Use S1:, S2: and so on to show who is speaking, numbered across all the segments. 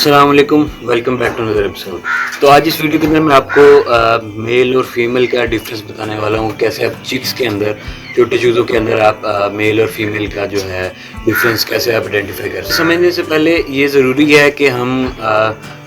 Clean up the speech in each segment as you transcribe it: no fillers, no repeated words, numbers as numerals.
S1: अस्सलाम वालेकुम, welcome back to another episode. तो आज इस वीडियो के अंदर मैं आपको मेल और फीमेल का डिफरेंस बताने वाला हूँ। कैसे आप चिक्स के अंदर, छोटे चूज़ों के अंदर आप मेल और फीमेल का जो है डिफरेंस कैसे आप आइडेंटिफाई कर सकते हैं। समझने से पहले ये ज़रूरी है कि हम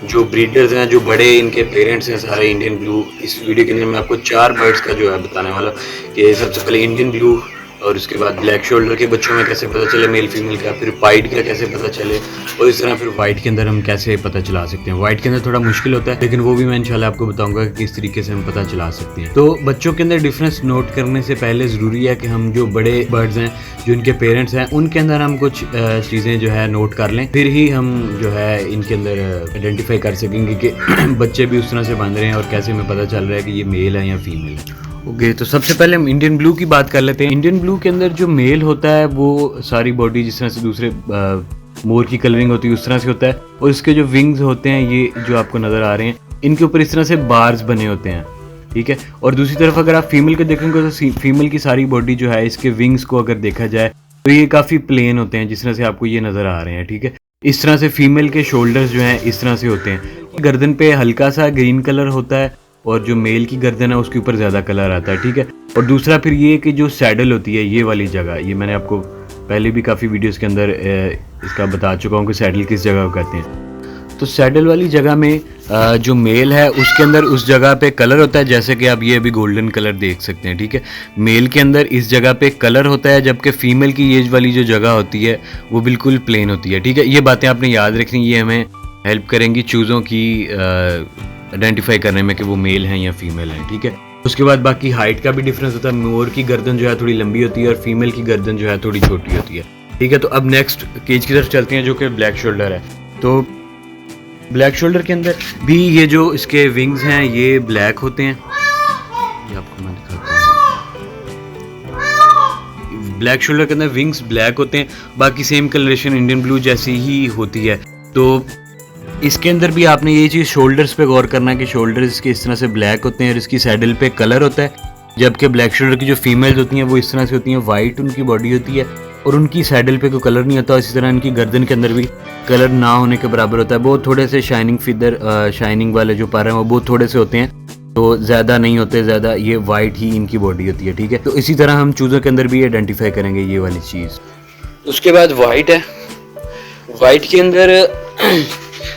S1: जो ब्रीडर्स हैं, जो बड़े इनके पेरेंट्स हैं सारे इंडियन ब्लू, इस वीडियो के अंदर मैं आपको 4 बर्ड्स का जो है बताने वाला कि सबसे पहले इंडियन ब्लू, और उसके बाद ब्लैक शोल्डर के बच्चों में कैसे पता चले मेल फीमेल का, फिर पाइड का कैसे पता चले, और इस तरह फिर वाइट के अंदर हम कैसे पता चला सकते हैं। वाइट के अंदर थोड़ा मुश्किल होता है, लेकिन वो भी मैं इंशाल्लाह आपको बताऊंगा कि किस तरीके से हम पता चला सकते हैं। तो बच्चों के अंदर डिफरेंस नोट करने से पहले ज़रूरी है कि हम जो बड़े बर्ड्स हैं, जो इनके पेरेंट्स हैं, उनके अंदर हम कुछ चीज़ें जो है नोट कर लें, फिर ही हम जो है इनके अंदर आइडेंटिफाई कर सकेंगे कि बच्चे भी उस तरह से बांध रहे हैं और कैसे हमें पता चल रहा है कि ये मेल है या फीमेल है। ओके, तो सबसे पहले हम इंडियन ब्लू की बात कर लेते हैं। इंडियन ब्लू के अंदर जो मेल होता है वो सारी बॉडी जिस तरह से दूसरे मोर की कलरिंग होती है उस तरह से होता है, और इसके जो विंग्स होते हैं ये जो आपको नज़र आ रहे हैं, इनके ऊपर इस तरह से बार्स बने होते हैं, ठीक है। और दूसरी तरफ अगर आप फीमेल को देखेंगे तो फीमेल की सारी बॉडी जो है, इसके विंग्स को अगर देखा जाए तो ये काफ़ी प्लेन होते हैं, जिस तरह से आपको ये नज़र आ रहे हैं, ठीक है। इस तरह से फीमेल के शोल्डर्स जो हैं इस तरह से होते हैं। गर्दन पे हल्का सा ग्रीन कलर होता है और जो मेल की गर्दन है उसके ऊपर ज़्यादा कलर आता है, ठीक है। और दूसरा फिर ये कि जो सैडल होती है, ये वाली जगह, ये मैंने आपको पहले भी काफ़ी वीडियोस के अंदर इसका बता चुका हूँ कि सैडल किस जगह को कहते हैं। तो सैडल वाली जगह में जो मेल है उसके अंदर उस जगह पे कलर होता है, जैसे कि आप ये अभी गोल्डन कलर देख सकते हैं, ठीक है। मेल के अंदर इस जगह पे कलर होता है, जबकि फीमेल की एज वाली जो जगह होती है वो बिल्कुल प्लेन होती है, ठीक है। ये बातें आपने याद रखनी, ये हमें हेल्प करेंगी चूज़ों की आइडेंटिफाई करने में कि वो मेल हैं या फीमेल हैं, ठीक है। उसके बाद बाकी हाइट का भी डिफरेंस होता है। मोर की गर्दन जो है थोड़ी लंबी होती है और फीमेल की गर्दन जो है थोड़ी छोटी होती है, ठीक है। तो अब नेक्स्ट केज की तरफ चलते हैं, जो कि ब्लैक शोल्डर है। तो ब्लैक शोल्डर के अंदर भी ये जो इसके विंग्स हैं ये ब्लैक होते हैं, ये आपको मैं दिखाता हूँ। ब्लैक शोल्डर के अंदर विंग्स ब्लैक होते हैं, बाकी सेम कलरेशन इंडियन ब्लू जैसी ही होती है। तो इसके अंदर भी आपने ये चीज़ शोल्डर्स पे गौर करना है कि शोल्डर्स इसके इस तरह से ब्लैक होते हैं और इसकी सैडल पे कलर होता है, जबकि ब्लैक शोल्डर की जो फीमेल्स होती हैं वो इस तरह से होती हैं, वाइट उनकी बॉडी होती है और उनकी सैडल पे कोई कलर नहीं होता। इसी तरह इनकी गर्दन के अंदर भी कलर ना होने के बराबर होता है। बहुत थोड़े से शाइनिंग फिदर, शाइनिंग वाले जो पर हैं वो बहुत थोड़े से होते हैं, तो ज़्यादा नहीं होते, ज़्यादा ये वाइट ही इनकी बॉडी होती है, ठीक है। तो इसी तरह हम चूज़ों के अंदर भी आइडेंटिफाई करेंगे ये वाली चीज़। उसके बाद वाइट है। वाइट के अंदर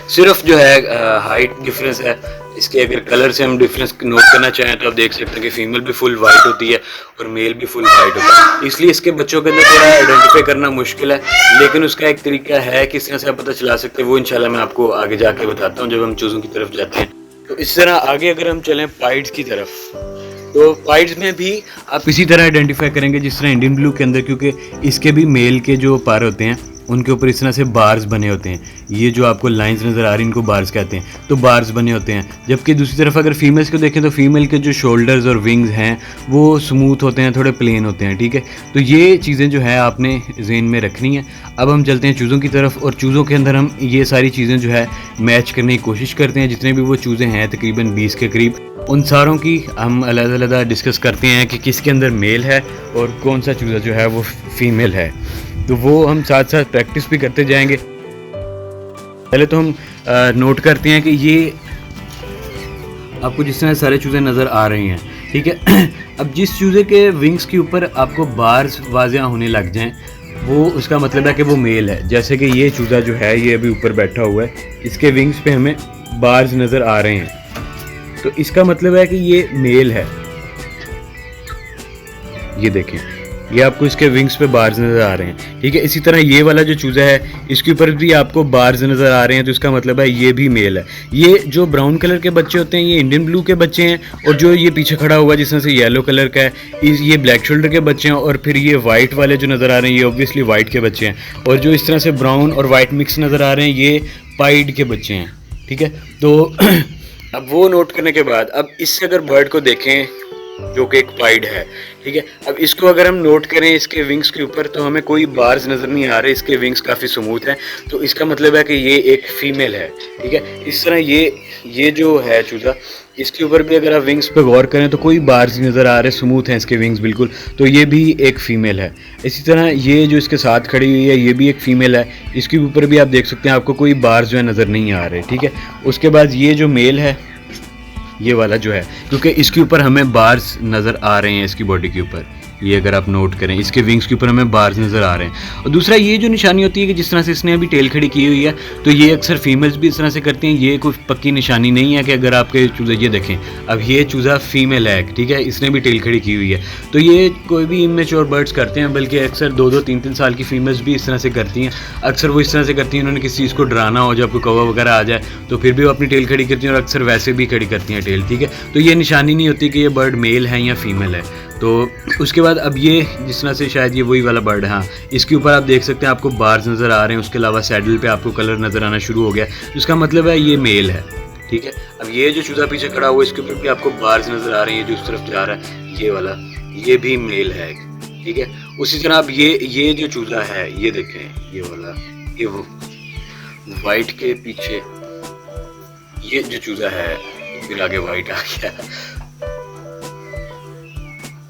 S1: सिर्फ जो है हाइट डिफरेंस है। इसके अगर कलर से हम डिफरेंस नोट करना चाहें तो आप देख सकते हैं कि फीमेल भी फुल वाइट होती है और मेल भी फुल वाइट होता है। इसलिए इसके बच्चों के अंदर थोड़ा आइडेंटिफाई करना मुश्किल है, लेकिन उसका एक तरीका है किस तरह से आप पता चला सकते हैं, वो इंशाल्लाह मैं आपको आगे जाके बताता हूँ जब हम चूज़ों की तरफ जाते हैं। तो इस तरह आगे अगर हम चलें पाइड्स की तरफ, तो पाइड्स में भी आप इसी तरह आइडेंटिफाई करेंगे जिस तरह इंडियन ब्लू के अंदर, क्योंकि इसके भी मेल के जो पर होते हैं उनके ऊपर इस तरह से बार्स बने होते हैं। ये जो आपको लाइंस नज़र आ रही हैं इनको बार्स कहते हैं, तो बार्स बने होते हैं। जबकि दूसरी तरफ अगर फीमेल्स को देखें तो फीमेल के जो शोल्डर्स और विंग्स हैं वो स्मूथ होते हैं, थोड़े प्लेन होते हैं, ठीक है। तो ये चीज़ें जो है आपने ज़हन में रखनी है। अब हम चलते हैं चूज़ों की तरफ, और चूज़ों के अंदर हम ये सारी चीज़ें जो है मैच करने की कोशिश करते हैं। जितने भी वो चूज़ें हैं तकरीबन 20 के करीब, उन सारों की हम अलग-अलग डिस्कस करते हैं कि किसके अंदर मेल है और कौन सा चूज़ा जो है वो फीमेल है। तो वो हम साथ साथ प्रैक्टिस भी करते जाएंगे। पहले तो हम नोट करते हैं कि ये आपको जिस तरह सारे चूज़े नज़र आ रहे हैं, ठीक है। अब जिस चूज़े के विंग्स के ऊपर आपको बार्स वाज़िया होने लग जाएं, वो उसका मतलब है कि वो मेल है। जैसे कि ये चूज़ा जो है ये अभी ऊपर बैठा हुआ है, इसके विंग्स पे हमें बार्स नज़र आ रहे हैं, तो इसका मतलब है कि ये मेल है। ये देखें, ये आपको इसके विंग्स पे बार्स नज़र आ रहे हैं, ठीक है। इसी तरह ये वाला जो चूज़ा है इसके ऊपर भी आपको बार्स नज़र आ रहे हैं, तो इसका मतलब है ये भी मेल है। ये जो ब्राउन कलर के बच्चे होते हैं ये इंडियन ब्लू के बच्चे हैं, और जो ये पीछे खड़ा हुआ है जिस तरह से येलो कलर का है ये ब्लैक शोल्डर के बच्चे हैं, और फिर ये वाइट वाले जो नज़र आ रहे हैं ये ऑब्वियसली वाइट के बच्चे हैं, और जो इस तरह से ब्राउन और वाइट मिक्स नज़र आ रहे हैं ये पाइड के बच्चे हैं, ठीक है। तो अब वो नोट करने के बाद अब इससे अगर बर्ड को देखें जो कि एक पाइड है, ठीक है। अब इसको अगर हम नोट करें इसके विंग्स के ऊपर तो हमें कोई बार्स नज़र नहीं आ रहे, इसके विंग्स काफ़ी स्मूथ हैं, तो इसका मतलब है कि ये एक फ़ीमेल है, ठीक है। इस तरह ये जो है चूज़ा, इसके ऊपर भी अगर आप विंग्स पे गौर करें तो कोई बार्स नज़र आ रहे, स्मूथ हैं इसके विंग्स बिल्कुल, तो ये भी एक फ़ीमेल है। इसी तरह ये जो इसके साथ खड़ी हुई है ये भी एक फ़ीमेल है, इसके ऊपर भी आप देख सकते हैं आपको कोई बार्स जो है नज़र नहीं आ रहे, ठीक है। उसके बाद ये जो मेल है ये वाला जो है, क्योंकि इसके ऊपर हमें बार्स नज़र आ रहे हैं इसकी बॉडी के ऊपर, ये अगर आप नोट करें इसके विंग्स के ऊपर हमें बार्स नज़र आ रहे हैं। और दूसरा ये जो निशानी होती है कि जिस तरह से इसने अभी टेल खड़ी की हुई है, तो ये अक्सर फीमेल्स भी इस तरह से करती हैं, ये कोई पक्की निशानी नहीं है कि अगर आपके चूज़े, ये देखें अब ये चूज़ा फीमेल है, ठीक है, इसने भी टेल खड़ी की हुई है, तो ये कोई भी इमेच्योर बर्ड्स करते हैं, बल्कि अक्सर 2-2, 3-3 साल की फीमेल्स भी इस तरह से करती हैं। अक्सर वो इस तरह से करती हैं, उन्होंने किसी चीज़ को डराना हो, जब कोई कौवा वगैरह आ जाए तो फिर भी वो अपनी टेल खड़ी करती हैं, और अक्सर वैसे भी खड़ी करती हैं टेल, ठीक है। तो ये निशानी नहीं होती कि ये बर्ड मेल है या फीमेल है। तो उसके बाद अब ये जिस तरह से शायद ये वही वाला बर्ड है, हाँ, इसके ऊपर आप देख सकते हैं आपको बार्स नज़र आ रहे हैं, उसके अलावा सैडल पे आपको कलर नज़र आना शुरू हो गया, इसका मतलब है ये मेल है, ठीक है। अब ये जो चूज़ा पीछे खड़ा हुआ है इसके ऊपर भी आपको बार्स नज़र आ रही है, जो उस तरफ जा रहा है ये वाला, ये भी मेल है, ठीक है। उसी तरह अब ये जो चूज़ा है ये देखें, ये वाला, ये वो वाइट के पीछे ये जो चूज़ा है, फिर आगे वाइट आ गया।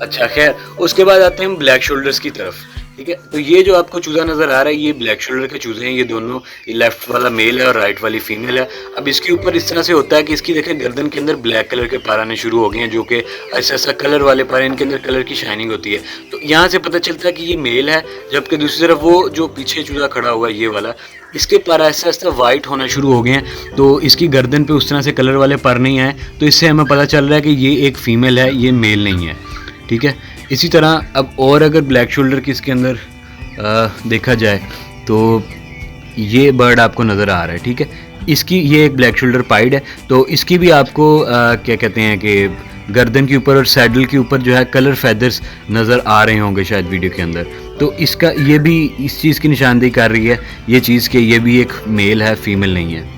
S1: अच्छा खैर, उसके बाद आते हैं हम ब्लैक शोल्डर्स की तरफ, ठीक है। तो ये जो आपको चूज़ा नज़र आ रहा है ये ब्लैक शोल्डर के चूज़े हैं, ये दोनों, ये लेफ्ट वाला मेल है और राइट वाली फीमेल है। अब इसके ऊपर इस तरह से होता है कि इसकी देखें गर्दन के अंदर ब्लैक कलर के पार आने शुरू हो गए हैं, जो कि ऐसा ऐसा कलर वाले पार, इनके अंदर कलर की शाइनिंग होती है, तो यहाँ से पता चलता है कि ये मेल है। जबकि दूसरी तरफ वो जो पीछे चूज़ा खड़ा हुआ है ये वाला, इसके पर ऐसा ऐसा वाइट होना शुरू हो गए हैं, तो इसकी गर्दन पे उस तरह से कलर वाले पर नहीं आए, तो इससे हमें पता चल रहा है कि ये एक फ़ीमेल है, ये मेल नहीं है, ठीक है। इसी तरह अब और अगर ब्लैक शोल्डर की इसके अंदर देखा जाए तो ये बर्ड आपको नज़र आ रहा है, ठीक है। इसकी ये एक ब्लैक शोल्डर पाइड है, तो इसकी भी आपको क्या कहते हैं कि गर्दन के ऊपर और सैडल के ऊपर जो है कलर फैदर्स नज़र आ रहे होंगे शायद वीडियो के अंदर, तो इसका ये भी इस चीज़ की निशानदेही कर रही है ये चीज़ कि ये भी एक मेल है, फीमेल नहीं है।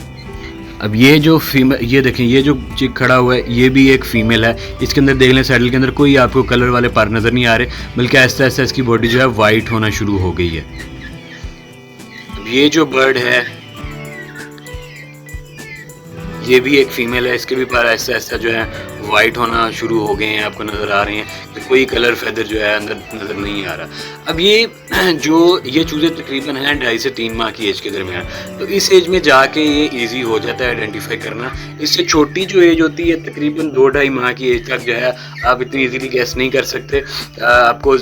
S1: अब ये जो फीमेल, ये देखें ये जो चिक खड़ा हुआ है ये भी एक फ़ीमेल है, इसके अंदर देख लें सैडल के अंदर कोई आपको कलर वाले पार नज़र नहीं आ रहे, बल्कि ऐसा ऐसा इसकी बॉडी जो है वाइट होना शुरू हो गई है। अब ये जो बर्ड है ये भी एक फ़ीमेल है, इसके भी पार ऐसा ऐसा जो है वाइट होना शुरू हो गए हैं, आपको नज़र आ रहे हैं, तो कोई कलर फैदर जो है अंदर नज़र नहीं आ रहा। अब ये चूज़े तकरीबन हैं 2.5 से 3 माह की एज के दरमियान, तो इस एज में जाके ये इजी हो जाता है आइडेंटिफाई करना। इससे छोटी जो एज होती है तकरीबन 2-2.5 माह की एज तक जो है आप इतनी इजीली गैस नहीं कर सकते, आपको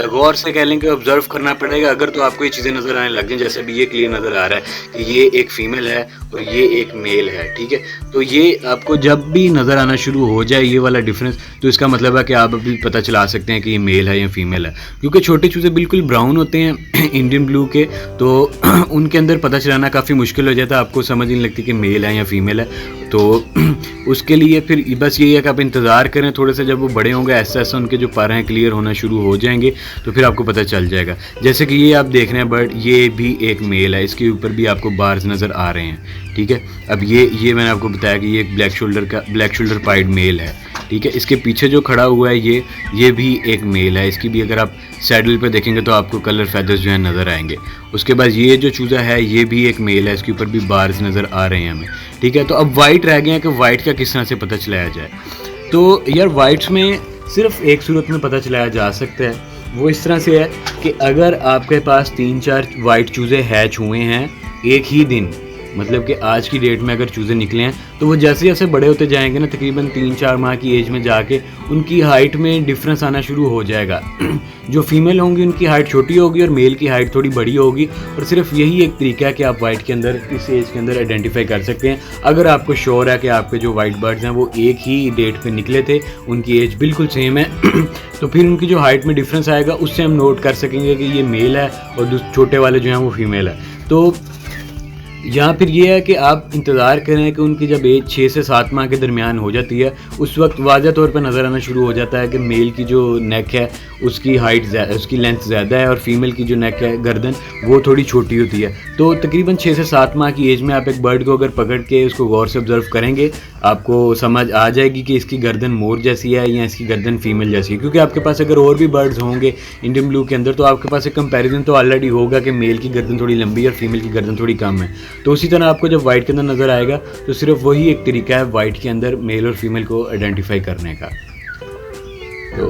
S1: गौर से कह लें कि ऑब्जर्व करना पड़ेगा। अगर तो आपको ये चीज़ें नज़र आने लग जाएं, जैसे अभी ये क्लियर नज़र आ रहा है कि ये एक फ़ीमेल है और ये एक मेल है, ठीक है, तो ये आपको जब भी नज़र आना शुरू हो जाए ये वाला डिफरेंस, तो इसका मतलब है कि आप अभी पता चला सकते हैं कि ये मेल है या फीमेल है, क्योंकि छोटे चूज़े बिल्कुल ब्राउन होते हैं इंडियन ब्लू के, तो उनके अंदर पता चलाना काफ़ी मुश्किल हो जाता है, आपको समझ नहीं लगती कि मेल है या फीमेल है। तो उसके लिए फिर बस यही है कि आप इंतज़ार करें थोड़े से, जब वो बड़े होंगे ऐसा ऐसा उनके जो पर हैं क्लियर होना शुरू हो जाएंगे, तो फिर आपको पता चल जाएगा। जैसे कि ये आप देख रहे हैं बर्ड, ये भी एक मेल है, इसके ऊपर भी आपको बार्स नज़र आ रहे हैं, ठीक है। अब ये मैंने आपको बताया कि ये एक ब्लैक शोल्डर पाइड मेल है, ठीक है। इसके पीछे जो खड़ा हुआ है ये भी एक मेल है, इसकी भी अगर आप सैडल पे देखेंगे तो आपको कलर फैदर्स जो है नज़र आएंगे। उसके बाद ये जो चूज़ा है ये भी एक मेल है, इसके ऊपर भी बार्स नज़र आ रहे हैं हमें, ठीक है। तो अब वाइट रह गए हैं कि वाइट का किस तरह से पता चलाया जाए। तो यार वाइट्स में सिर्फ एक सूरत में पता चलाया जा सकता है, वो इस तरह से है कि अगर आपके पास 3-4 वाइट चूज़े हैच हुए हैं एक ही दिन, मतलब कि आज की डेट में अगर चूज़े निकले हैं, तो वो जैसे जैसे बड़े होते जाएंगे ना, तकरीबन 3-4 माह की एज में जाके उनकी हाइट में डिफरेंस आना शुरू हो जाएगा। जो फीमेल होंगी उनकी हाइट छोटी होगी और मेल की हाइट थोड़ी बड़ी होगी, और सिर्फ यही एक तरीका है कि आप वाइट के अंदर इस एज के अंदर आइडेंटिफाई कर सकते हैं। अगर आपको श्योर है कि आपके जो वाइट बर्ड्स हैं वो एक ही डेट पे निकले थे, उनकी एज बिल्कुल सेम है, तो फिर उनकी जो हाइट में डिफरेंस आएगा उससे हम नोट कर सकेंगे कि ये मेल है और छोटे वाले जो हैं वो फीमेल है। तो या फिर ये है कि आप इंतज़ार करें कि उनकी जब एज 6 से 7 माह के दरमियान हो जाती है, उस वक्त वाज़ह तौर पे नज़र आना शुरू हो जाता है कि मेल की जो नेक है उसकी उसकी लेंथ ज़्यादा है और फीमेल की जो नेक है गर्दन वो थोड़ी छोटी होती है। तो तकरीबन 6 से 7 माह की एज में आप एक बर्ड को अगर पकड़ के उसको गौर से ऑब्ज़र्व करेंगे, आपको समझ आ जाएगी कि इसकी गर्दन मोर जैसी है या इसकी गर्दन फीमेल जैसी है। क्योंकि आपके पास अगर और भी बर्ड्स होंगे इंडियन ब्लू के अंदर, तो आपके पास एक कंपैरिजन तो ऑलरेडी होगा कि मेल की गर्दन थोड़ी लंबी है और फीमेल की गर्दन थोड़ी कम है। तो उसी तरह आपको जब वाइट के अंदर नज़र आएगा तो सिर्फ वही एक तरीका है वाइट के अंदर मेल और फीमेल को आइडेंटिफाई करने का। तो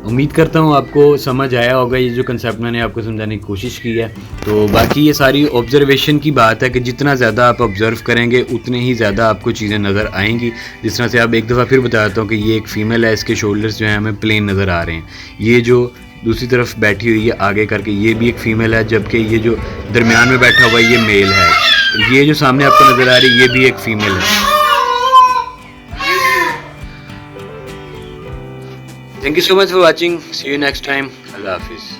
S1: उम्मीद करता हूँ आपको समझ आया होगा ये जो कंसेप्ट मैंने आपको समझाने की कोशिश की है। तो बाकी ये सारी ऑब्जर्वेशन की बात है कि जितना ज़्यादा आप ऑब्ज़र्व करेंगे उतने ही ज़्यादा आपको चीज़ें नज़र आएंगी। जिस तरह से आप एक दफ़ा फिर बताता हूँ कि ये एक फ़ीमेल है, इसके शोल्डर्स जो हैं हमें प्लेन नज़र आ रहे हैं। ये जो दूसरी तरफ बैठी हुई है आगे करके ये भी एक फ़ीमेल है, जबकि ये जो दरमियान में बैठा हुआ है ये मेल है। ये जो सामने आपको नज़र आ रही है ये भी एक फ़ीमेल है। Thank you so much for watching. See you next time. Allah Hafiz.